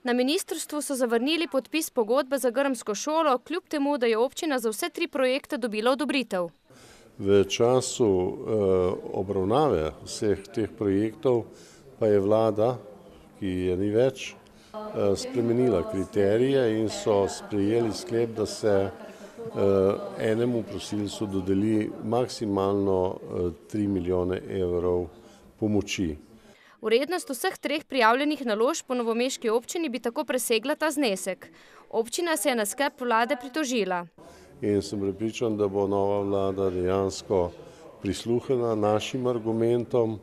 Na ministrstvu so zavrnili podpis pogodbe za grmsko šolo, kljub temu, da je občina za vse 3 projekte dobila odobritev. V času obravnave vseh teh projektov pa je vlada, ki je ni več, spremenila kriterije in so sprejeli sklep, da se enemu prosilcu dodeli maksimalno 3 milijone evrov pomoči. Vrednost vseh 3 prijavljenih naložb po novomeški občini bi tako presegla ta znesek. Občina se je na sklep vlade pritožila. In sem prepričan, da bo nova vlada dejansko prisluhnila našim argumentom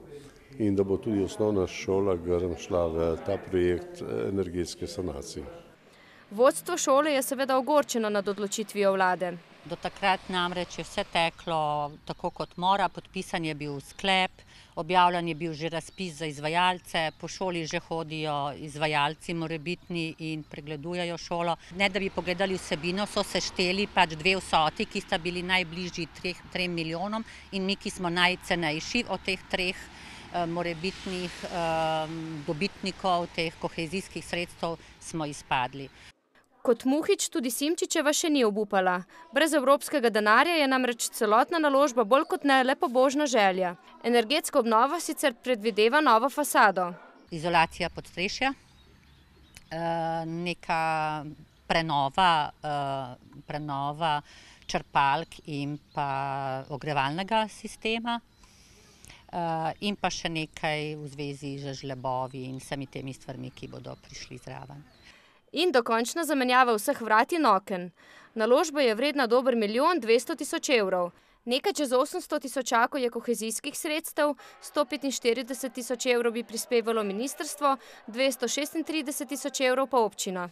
in da bo tudi osnovna šola Grm šla v ta projekt energetske sanacije. Vodstvo šole je seveda ogorčeno nad odločitvijo vlade. Do takrat namreč je vse teklo tako, kot mora, podpisan je bil sklep, objavljen je bil že razpis za izvajalce, po šoli že hodijo izvajalci morebitni in pregledujejo šolo. Ne da bi pogledali vsebino, so se šteli pač 2 vsoti, ki sta bili najbližji 3 milijonom in mi, ki smo najcenejši od teh 3 morebitnih dobitnikov teh kohezijskih sredstev, smo izpadli. Kot Muhič tudi Simčičeva še ni obupala. Brez evropskega denarja je namreč celotna naložba bolj kot ne le pobožna želja. Energetska obnova sicer predvideva novo fasado. Izolacija podstrešja, neka prenova črpalk in pa ogrevalnega sistema in pa še nekaj v zvezi z žlebovi in vsemi temi stvarmi, ki bodo prišli zraven. In dokončna zamenjava vseh vrat in oken. Naložba je vredna dober 1 200 000 evrov. Nekaj čez 800 tisočakov je kohezijskih sredstev, 145 000 evrov bi prispevalo ministrstvo, 236 000 evrov pa občina.